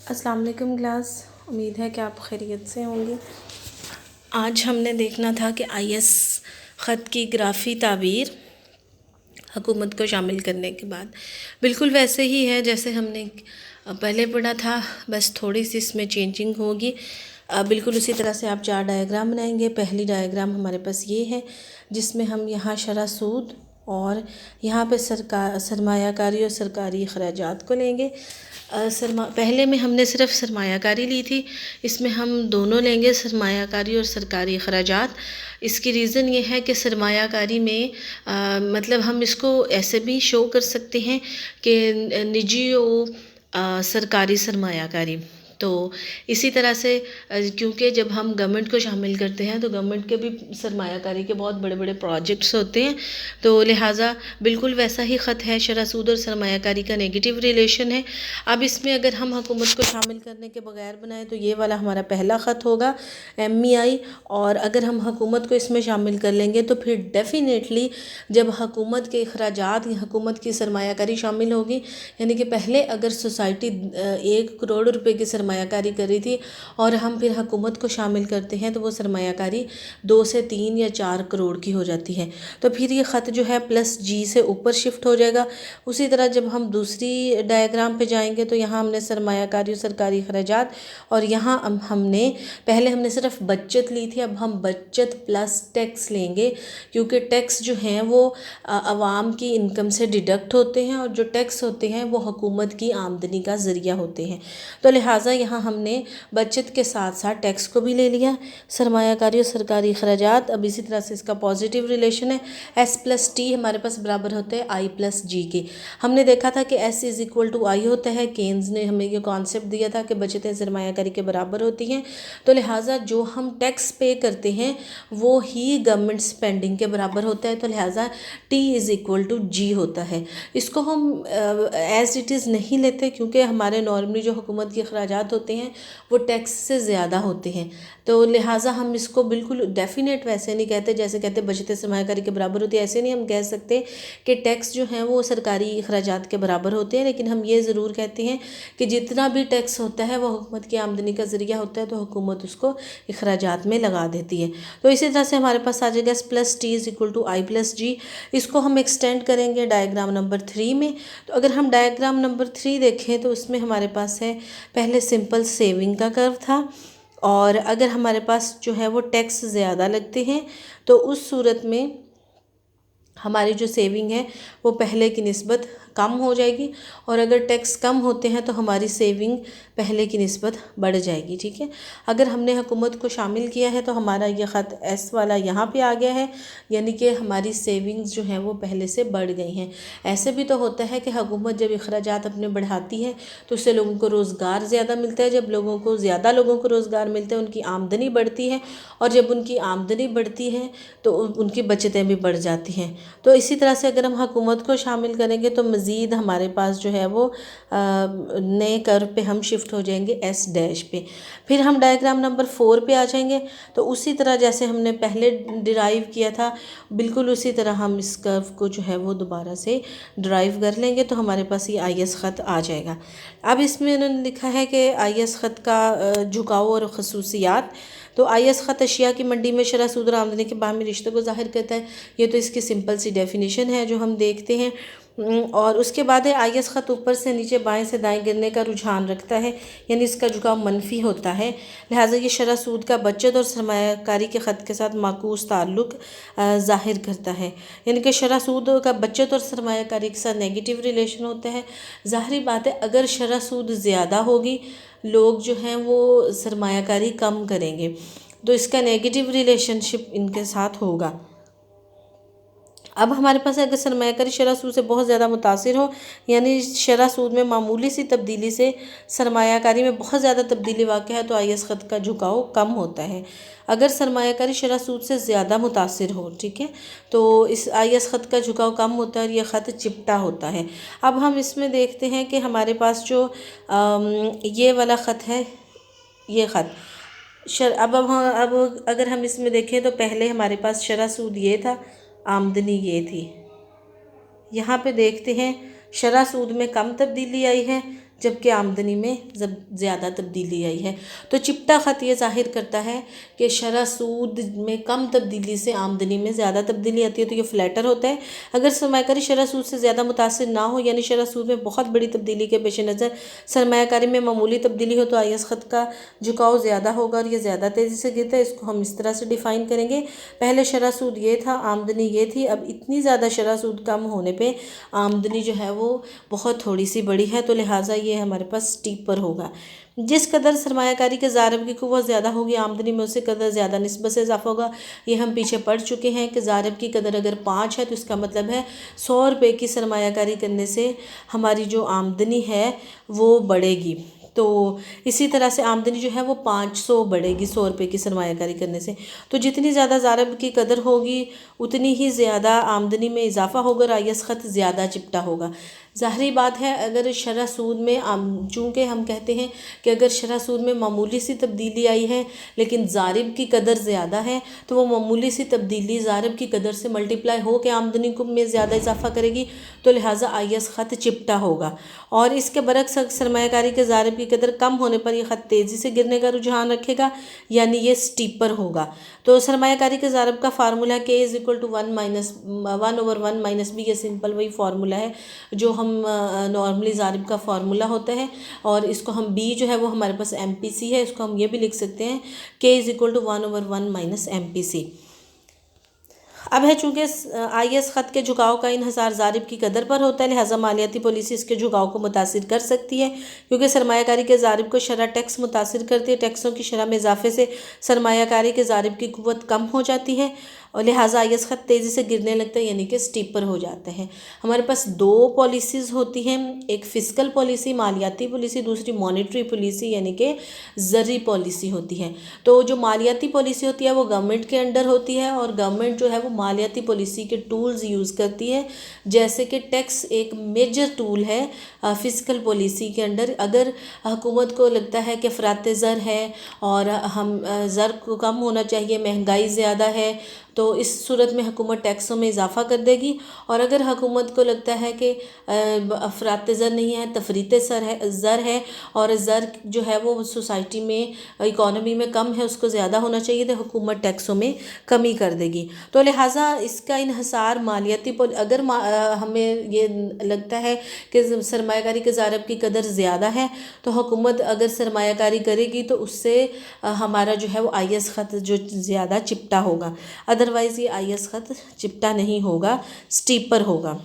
अस्सलाम वालेकुम क्लास। उम्मीद है कि आप खैरियत से होंगे। आज हमने देखना था कि आईएस ख़त की ग्राफी ताबीर हुकूमत को शामिल करने के बाद बिल्कुल वैसे ही है जैसे हमने पहले पढ़ा था, बस थोड़ी सी इसमें चेंजिंग होगी। बिल्कुल उसी तरह से आप 4 डायग्राम बनाएंगे। पहली डायग्राम हमारे पास ये है जिसमें हम यहाँ शरह सूद और यहाँ पे सरमायाकारी और सरकारी अखराजात को लेंगे। पहले में हमने सिर्फ सरमायाकारी ली थी, इसमें हम दोनों लेंगे, सरमायाकारी और सरकारी अखराजात। इसकी रीज़न ये है कि सरमायाकारी में मतलब हम इसको ऐसे भी शो कर सकते हैं कि निजी और सरकारी सरमायाकारी। तो इसी तरह से क्योंकि जब हम गवर्नमेंट को शामिल करते हैं तो गवर्नमेंट के भी सरमायाकारी के बहुत बड़े बड़े प्रोजेक्ट्स होते हैं, तो लिहाजा बिल्कुल वैसा ही ख़त है। शरह सूद और सरमायाकारी का नेगेटिव रिलेशन है। अब इसमें अगर हम हुकूमत को शामिल करने के बगैर बनाएं तो ये वाला हमारा पहला ख़त होगा MEI, और अगर हम हुकूमत को इसमें शामिल कर लेंगे तो फिर डेफिनेटली जब हुकूमत के अखराजात या हुकूमत की सरमायाकारी शामिल होगी, यानी कि पहले अगर सोसाइटी 1 करोड़ रुपए की सरमायाकारी कर रही थी और हम फिर हुकूमत को शामिल करते हैं तो वो सरमायाकारी 2 से 3 या 4 करोड़ की हो जाती है। तो फिर ये ख़त जो है +G से ऊपर शिफ्ट हो जाएगा। उसी तरह जब हम दूसरी डायग्राम पे जाएंगे तो यहाँ हमने सरमायाकारी और सरकारी अखराजात, और यहाँ हमने पहले हमने सिर्फ बचत ली थी, अब हम बचत प्लस टैक्स लेंगे, क्योंकि टैक्स जो हैं वो आवाम की इनकम से डिडक्ट होते हैं और जो टैक्स होते हैं वो हुकूमत की आमदनी का ज़रिया होते हैं। तो लिहाजा यहाँ हमने बचत के साथ साथ टैक्स को भी ले लिया, सरमायाकारी और सरकारी अखराजात। अब इसी तरह से इसका पॉजिटिव रिलेशन है, S+T हमारे पास बराबर होते हैं I+G के। हमने देखा था कि S = I होता है। केन्स ने हमें ये कॉन्सेप्ट दिया था कि बचतें सरमायाकारी के बराबर होती हैं, तो लिहाजा जो हम टैक्स पे करते हैं वो ही गवर्नमेंट स्पेंडिंग के बराबर होता है, तो लिहाजा T = G होता है। इसको हम एज इट इज़ नहीं लेते क्योंकि हमारे नॉर्मली जो हुकूमत के अखराजात होते हैं वो टैक्स से ज़्यादा होते हैं, तो लिहाजा हम इसको बिल्कुल डेफिनेट वैसे नहीं कहते जैसे कहते बचतें सरमायाकारी के बराबर होती है। ऐसे नहीं हम कह सकते कि टैक्स जो हैं वो सरकारी अखराजात के बराबर होते हैं, लेकिन हम ये ज़रूर कहते हैं कि जितना भी टैक्स होता है वो हुकूमत की आमदनी का ज़रिया होता है, तो हुकूमत उसको अखराजात में लगा देती है। तो इसी तरह से हमारे पास आ जाएगा S+T = I+G। इसको हम एक्सटेंड करेंगे डायग्राम नंबर 3 में। तो अगर हम डायग्राम नंबर 3 देखें तो उसमें हमारे पास है पहले सिंपल सेविंग का कर्व था, और अगर हमारे पास जो है वो टैक्स ज़्यादा लगते हैं तो उस सूरत में हमारी जो सेविंग है वो पहले की निस्बत कम हो जाएगी, और अगर टैक्स कम होते हैं तो हमारी सेविंग पहले की निस्बत बढ़ जाएगी। ठीक है, अगर हमने हुकूमत को शामिल किया है तो हमारा ये ख़त S वाला यहाँ पे आ गया है, यानी कि हमारी सेविंग्स जो हैं वो पहले से बढ़ गई हैं। ऐसे भी तो होता है कि हुकूमत जब अखराजात अपने बढ़ाती है तो उससे लोगों को रोज़गार ज़्यादा मिलता है। जब ज़्यादा लोगों को रोज़गार मिलता है उनकी आमदनी बढ़ती है, और जब उनकी आमदनी बढ़ती है तो उनकी बचतें भी बढ़ जाती हैं। तो इसी तरह से अगर हम हुकूमत को शामिल करेंगे तो मज़ीद हमारे पास जो है वो नए कर्व पे हम शिफ्ट हो जाएंगे S' पे। फिर हम डायग्राम नंबर 4 पे आ जाएंगे, तो उसी तरह जैसे हमने पहले डिराइव किया था बिल्कुल उसी तरह हम इस कर्व को जो है वो दोबारा से ड्राइव कर लेंगे, तो हमारे पास ये IS ख़त आ जाएगा। अब इसमें उन्होंने लिखा है कि IS ख़त का झुकाव और खसूसियात। तो IS ख़त अशिया की मंडी में शरह सूद और आमदनी के बाहमी रिश्ते को ज़ाहिर करता है। ये तो इसकी सिंपल सी डेफिनेशन है जो हम देखते हैं। और उसके बाद है IS ख़त ऊपर से नीचे बाएं से दाएं गिरने का रुझान रखता है, यानी इसका झुकाव मनफी होता है। लिहाजा ये शरह सूद का बचत और सरमायाकारी के ख़त के साथ माकूस ताल्लुक़ ज़ाहिर करता है, यानी कि शरह सूद का बचत और सरमायाकारी के साथ नेगेटिव रिलेशन होता है। ज़ाहिरी बात है अगर शरह सूद ज़्यादा होगी लोग जो हैं वो सरमायाकारी कम करेंगे, तो इसका नेगेटिव रिलेशनशिप इनके साथ होगा। अब हमारे पास अगर सरमायाकारी शरह सूद से बहुत ज़्यादा मुतासिर हो, यानी शरह सूद में मामूली सी तब्दीली से सरमायाकारी में बहुत ज़्यादा तब्दीली वाक़ है, तो IS ख़त का झुकाव कम होता है। अगर सरमायाकारी शरह सूद से ज़्यादा मुतासिर हो, ठीक है, तो इस IS ख़त का झुकाव कम होता है और यह ख़त चिपटा होता है। अब हम इसमें देखते हैं कि हमारे पास जो ये वाला ख़त है, ये ख़त अब अगर हम इसमें देखें तो पहले हमारे पास शरह सूद ये था, आमदनी ये थी। यहाँ पे देखते हैं शरह सूद में कम तब्दीली आई है, जबकि आमदनी में जब ज़्यादा तब्दीली आई है। तो चिपटा ख़त ये ज़ाहिर करता है कि शरह सूद में कम तब्दीली से आमदनी में ज़्यादा तब्दीली आती है, तो ये फ्लैटर होता है। अगर सरमायाकारी शरह सूद से ज़्यादा मुतासिर ना हो, यानी शरह सूद में बहुत बड़ी तब्दीली के पेश नज़र सरमायाकारी में मामूली तब्दीली हो, तो IS ख़त का झुकाव ज़्यादा होगा और ये ज़्यादा तेज़ी से गिरता है। इसको हम इस तरह से डिफ़ाइन करेंगे, पहले शरह सूद ये था, आमदनी ये थी, अब इतनी ज़्यादा शरह सूद कम होने पे आमदनी जो है वो बहुत थोड़ी सी बड़ी है, तो लिहाजा ये हमारे पास स्टीपर होगा। जिस कदर सरमायाकारी के ज़ारब की क़ुव्वत ज़्यादा होगी, आमदनी में उसी कदर ज़्यादा निस्बत से इजाफा होगा। ये हम पीछे पढ़ चुके हैं कि ज़ारब की कदर अगर 5 है तो इसका मतलब है 100 रुपये की सरमायाकारी करने से हमारी जो आमदनी है वो बढ़ेगी। तो इसी तरह से आमदनी जो है वो 500 बढ़ेगी 100 रुपये की सरमायाकारी करने से। तो जितनी ज़्यादा ज़ारब की कदर होगी उतनी ही ज़्यादा आमदनी में इजाफा होगा और IS ख़त ज़्यादा चिपटा होगा। ज़ाहरी बात है, अगर शरह सूद में चूँकि हम कहते हैं कि अगर शरह सूद में मामूली सी तब्दीली आई है लेकिन ज़ारिब की कदर ज़्यादा है, तो वो मामूली सी तब्दीली ज़ारिब की कदर से मल्टीप्लाई हो के आमदनी को में ज़्यादा इजाफा करेगी, तो लिहाजा IS ख़त चिपटा होगा। और इसके बरक्स सरमायाकारी के ज़ारिब की कदर कम होने पर यह ख़त तेज़ी से गिरने का रुझान रखेगा, यानी ये स्टीपर होगा। तो सरमायाकारी के ज़ारिब का फार्मूला K = 1/1 - B, ये सिंपल वही फार्मूला है जो हम नॉर्मली ज़ारिब का फार्मूला होता है। और इसको हम B जो है वो हमारे पास MPC है, इसको हम ये भी लिख सकते हैं K = 1/1 - MPC। अब है चूँकि IS ख़त के झुकाव का इन्हिसार ज़ारिब की कदर पर होता है, लिहाजा मालियाती पॉलिसी इसके झुकाव को मुतासिर कर सकती है, क्योंकि सरमायाकारी के ज़ारिब को शरह टैक्स मुतासिर करती है। टैक्सों की शरह में इजाफे से सरमायाकारी के ज़ारिब की क़ुव्वत कम हो जाती है और लिहाजा IS ख़त तेज़ी से गिरने लगता है, यानी कि स्टीपर हो जाते हैं। हमारे पास 2 पॉलिसीज़ होती हैं, एक फ़िस्कल पॉलिसी मालियाती पॉलिसी, दूसरी मॉनेटरी पॉलिसी यानी कि ज़री पॉलिसी होती है। तो जो मालियाती पॉलिसी होती है वो गवर्नमेंट के अंडर होती है और गवर्नमेंट जो है वो मालियाती पॉलिसी के टूल्स यूज़ करती है, जैसे कि टैक्स एक मेजर टूल है फ़िस्कल पॉलिसी के अंडर। अगर हुकूमत को लगता है कि फ़रात ज़र है और हम ज़र को कम होना चाहिए, महंगाई ज़्यादा है, तो इस सूरत में हुकूमत टैक्सों में इजाफ़ा कर देगी। और अगर हुकूमत को लगता है कि अफरात ज़र नहीं है, तफरीत ज़र है और ज़र जो है वो सोसाइटी में इकॉनमी में कम है, उसको ज़्यादा होना चाहिए, तो हुकूमत टैक्सों में कमी कर देगी। तो लिहाजा इसका इन्हिसार मालियाती अगर हमें ये लगता है कि सरमायाकारी के ज़ारिब की कदर ज़्यादा है, तो हुकूमत अगर सरमायाकारी करेगी तो उससे हमारा जो है वो IS ख़त जो ज़्यादा चिपटा होगा। अदरवाइज़ ये IS ख़त चिपटा नहीं होगा, स्टीपर होगा।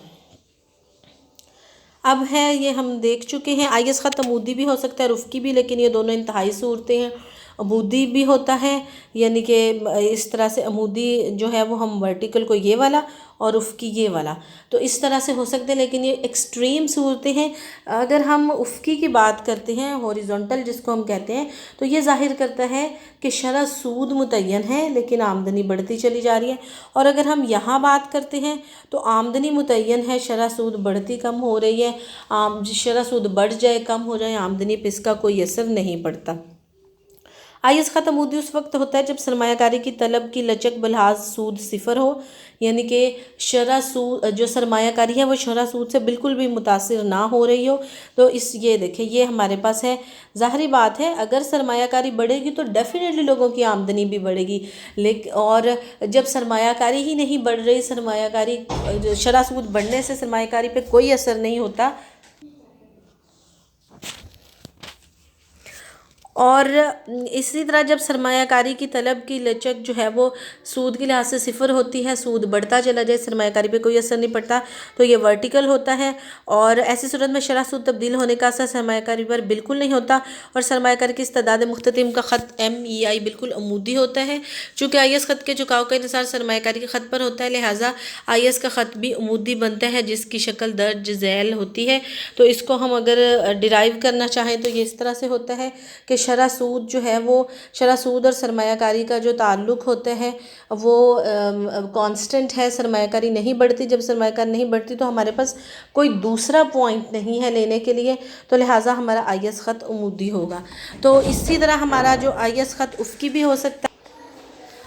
अब है ये हम देख चुके हैं, IS ख़त अमूदी भी हो सकता है और उफ़क़ी भी, लेकिन ये दोनों इंतहाई सूरतें हैं। अमूदी भी होता है, यानी कि इस तरह से अमूदी जो है वो हम वर्टिकल को ये वाला और उफ़क़ी ये वाला, तो इस तरह से हो सकते हैं, लेकिन ये एक्सट्रीम सूरतें हैं। अगर हम उफ़क़ी की बात करते हैं, हॉरिजॉन्टल जिसको हम कहते हैं, तो ये ज़ाहिर करता है कि शरह सूद मुतय्यन है लेकिन आमदनी बढ़ती चली जा रही है। और अगर हम यहाँ बात करते हैं तो आमदनी मुतय्यन है, शरह सूद बढ़ती कम हो रही है। शरह सूद बढ़ जाए कम हो जाए, आमदनी पे इसका कोई असर नहीं पड़ता। IS ख़त अमूदी उस वक्त होता है जब सरमायाकारी की तलब की लचक बलिहाज सूद सिफ़र हो, यानी कि शरह सूद जो सरमायाकारी है वो शरह सूद से बिल्कुल भी मुतासिर ना हो रही हो। तो ये देखें, ये हमारे पास है। ज़ाहिरी बात है, अगर सरमायाकारी बढ़ेगी तो डेफिनेटली लोगों की आमदनी भी बढ़ेगी, लेकिन और जब सरमायाकारी ही नहीं बढ़ रही, सरमायाकारी शरह सूद बढ़ने से सरमायाकारी पे कोई असर नहीं होता। और इसी तरह जब सरमायाकारी की तलब की लचक जो है वो सूद के लिहाज से सिफ़र होती है, सूद बढ़ता चला जाए, सरमायाकारी पे कोई असर नहीं पड़ता, तो ये वर्टिकल होता है। और ऐसी सूरत में शरह सूद तब्दील होने का असर सरमायाकारी पर बिल्कुल नहीं होता और सरमायाकारी की इस्तेदाद मुख्ततिम का ख़त MEI बिल्कुल अमूदी होता है। चूँकि IS ख़त के झुकाव का इन्हिसार सरमायाकारी के ख़त पर होता है, लिहाजा IS का ख़त भी अमूदी बनता है, जिसकी शक्ल दर्ज झैल होती है। तो इसको हम अगर डिराइव करना चाहें तो ये इस तरह से होता है कि शरह सूद जो है वो शरह सूद और सरमायाकारी का जो ताल्लुक़ होता है वो कांस्टेंट है, सरमायाकारी नहीं बढ़ती। जब सरमायाकारी नहीं बढ़ती तो हमारे पास कोई दूसरा पॉइंट नहीं है लेने के लिए, तो लिहाजा हमारा IS ख़त अमूदी होगा। तो इसी तरह हमारा जो IS ख़त उफ़क़ी भी हो सकता है।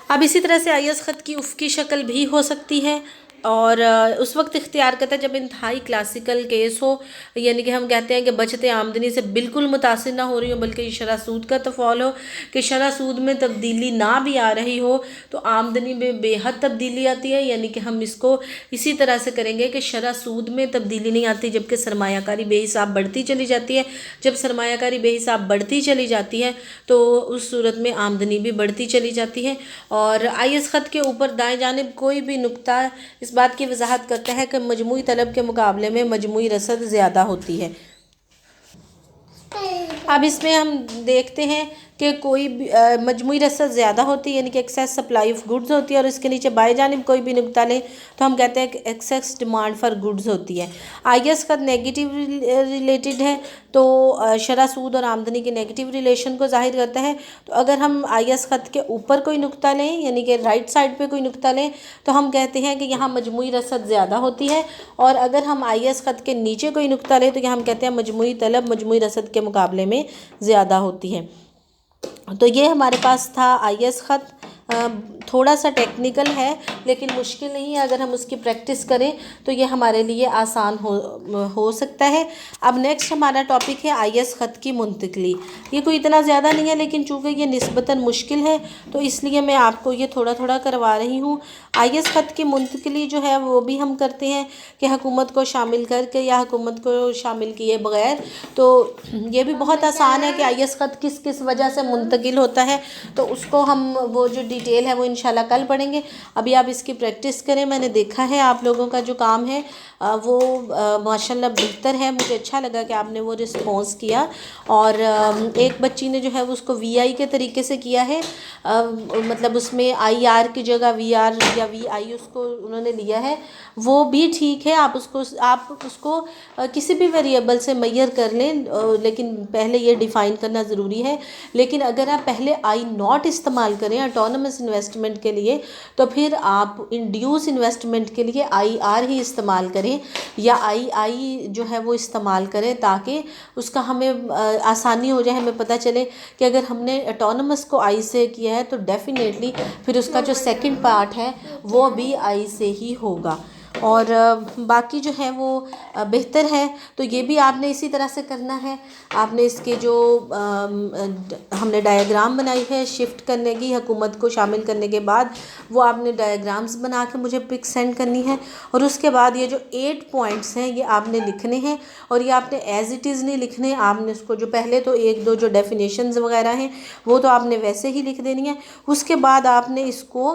अब इसी तरह से IS ख़त की उफ़क़ी शक्ल भी हो सकती है और उस वक्त इख्तियार करता है जब इंतहाई क्लासिकल केस हो, यानी कि हम कहते हैं कि बचत आमदनी से बिल्कुल मुतासिर ना हो रही हो, बल्कि शरह सूद का तफाल हो कि शरह सूद में तब्दीली ना भी आ रही हो तो आमदनी में बेहद तब्दीली आती है। यानी कि हम इसको इसी तरह से करेंगे कि शरह सूद में तब्दीली नहीं आती जबकि सरमायाकारी बेहिसाब बढ़ती चली जाती है। जब सरमायाकारी बेहिसाब बढ़ती चली जाती है तो उस सूरत में आमदनी भी बढ़ती चली जाती है। और आईएस ख़त के ऊपर दाएं जानिब कोई भी नुक्ता इस बात की वजाहत करता है कि मजमूई तलब के मुकाबले में मजमूई रसद ज़्यादा होती है। अब इसमें हम देखते हैं कि कोई भी मजमूई रसद ज़्यादा होती है, यानी कि एक्सेस सप्लाई ऑफ गुड्स होती है, और इसके नीचे बाएं जानिब कोई भी नुक्ता लें तो हम कहते हैं कि एक्सेस डिमांड फॉर गुड्स होती है। आईएस का नेगेटिव रिलेटेड है तो शरह सूद और आमदनी के नेगेटिव रिलेशन को जाहिर करता है। तो अगर हम आईएस ख़त के ऊपर कोई नुक्ता लें, यानी कि राइट साइड पे कोई नुक्ता लें, तो हम कहते हैं कि यहाँ मजमूई रसद ज़्यादा होती है। और अगर हम आईएस ख़त के नीचे कोई नुक्ता लें तो यहाँ हम कहते हैं मजमूई तलब मजमूई रसद के मुकाबले में ज़्यादा होती है। तो ये हमारे पास था आईएस ख़त। थोड़ा सा टेक्निकल है लेकिन मुश्किल नहीं है, अगर हम उसकी प्रैक्टिस करें तो ये हमारे लिए आसान हो सकता है। अब नेक्स्ट हमारा टॉपिक है आईएस ख़त की मुंतकली। ये कोई इतना ज़्यादा नहीं है लेकिन चूँकि ये निस्बतन मुश्किल है तो इसलिए मैं आपको ये थोड़ा थोड़ा करवा रही हूँ। आईएस ख़त की मुंतकली जो है वो भी हम करते हैं कि हुकूमत को शामिल करके या हुकूमत को शामिल किए बगैर। तो ये भी बहुत आसान है कि आईएस ख़त किस किस वजह से मुंतकिल होता है, तो उसको हम वो जो डिटेल है वो इंशाल्लाह कल पढ़ेंगे। अभी आप इसकी प्रैक्टिस करें। मैंने देखा है आप लोगों का जो काम है वो माशाल्लाह बेहतर है। मुझे अच्छा लगा कि आपने वो रिस्पॉन्स किया। और एक बच्ची ने जो है वो उसको वीआई के तरीके से किया है, मतलब उसमें आईआर की जगह वीआर या वीआई उसको उन्होंने लिया है, वो भी ठीक है। आप उसको किसी भी वेरिएबल से मैयर कर लें, लेकिन पहले ये डिफ़ाइन करना ज़रूरी है। लेकिन अगर आप पहले आई नॉट इस्तेमाल करें ऑटोनमस इन्वेस्टमेंट के लिए तो फिर आप इंड्यूस इन्वेस्टमेंट के लिए आईआर ही इस्तेमाल करें या आई जो है वो इस्तेमाल करें, ताकि उसका हमें आसानी हो जाए। हमें पता चले कि अगर हमने ऑटोनमस को आई से किया है तो डेफिनेटली फिर उसका जो सेकंड पार्ट है वो भी आई से ही होगा। और बाकी जो है वो बेहतर है। तो ये भी आपने इसी तरह से करना है। आपने इसके जो हमने डायग्राम बनाई है शिफ्ट करने की, हुकूमत को शामिल करने के बाद वो आपने डायग्राम्स बना के मुझे पिक सेंड करनी है। और उसके बाद ये जो 8 पॉइंट्स हैं ये आपने लिखने हैं, और ये आपने एज इट इज़ नहीं लिखने। आपने उसको जो पहले तो 1-2 जो डेफिनेशंस वगैरह हैं वो तो आपने वैसे ही लिख देनी है। उसके बाद आपने इसको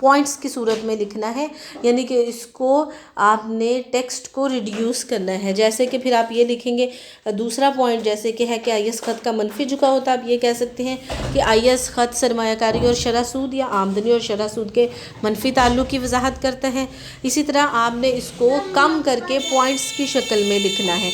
पॉइंट्स की सूरत में लिखना है, यानी कि इसको आपने टेक्स्ट को रिड्यूस करना है। जैसे कि फिर आप ये लिखेंगे दूसरा पॉइंट जैसे कि है कि आईएस ख़त का मनफी झुकाव होता है। आप ये कह सकते हैं कि आईएस ख़त सरमायाकारी और शरह सूद या आमदनी और शरह सूद के मनफी ताल्लुक़ की वजाहत करता है। इसी तरह आपने इसको कम करके पॉइंट्स की शक्ल में लिखना है।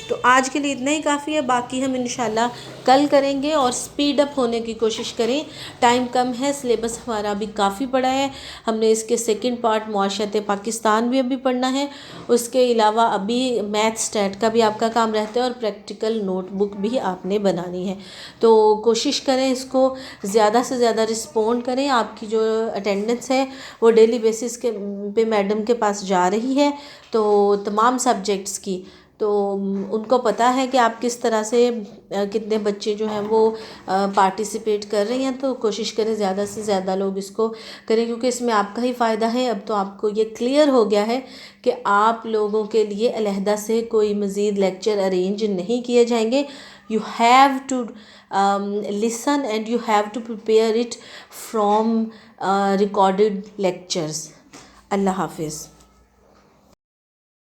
तो आज के लिए इतना ही काफ़ी है, बाकी हम इंशाल्लाह कल करेंगे। और स्पीड अप होने की कोशिश करें, टाइम कम है, सिलेबस हमारा अभी काफ़ी बड़ा है। हमने इसके सेकंड पार्ट मुआशरत पाकिस्तान भी अभी पढ़ना है। उसके अलावा अभी मैथ स्टैट का भी आपका काम रहता है और प्रैक्टिकल नोटबुक भी आपने बनानी है। तो कोशिश करें इसको ज़्यादा से ज़्यादा रिस्पॉन्ड करें। आपकी जो अटेंडेंस है वो डेली बेसिस के पे मैडम के पास जा रही है, तो तमाम सब्जेक्ट्स की, तो उनको पता है कि आप किस तरह से कितने बच्चे जो हैं वो पार्टिसिपेट कर रहे हैं। तो कोशिश करें ज़्यादा से ज़्यादा लोग इसको करें, क्योंकि इसमें आपका ही फ़ायदा है। अब तो आपको ये क्लियर हो गया है कि आप लोगों के लिए अलहदा से कोई मज़ीद लेक्चर अरेंज नहीं किए जाएंगे। You have to listen and you have to prepare it from recorded lectures. अल्लाह हाफिज़।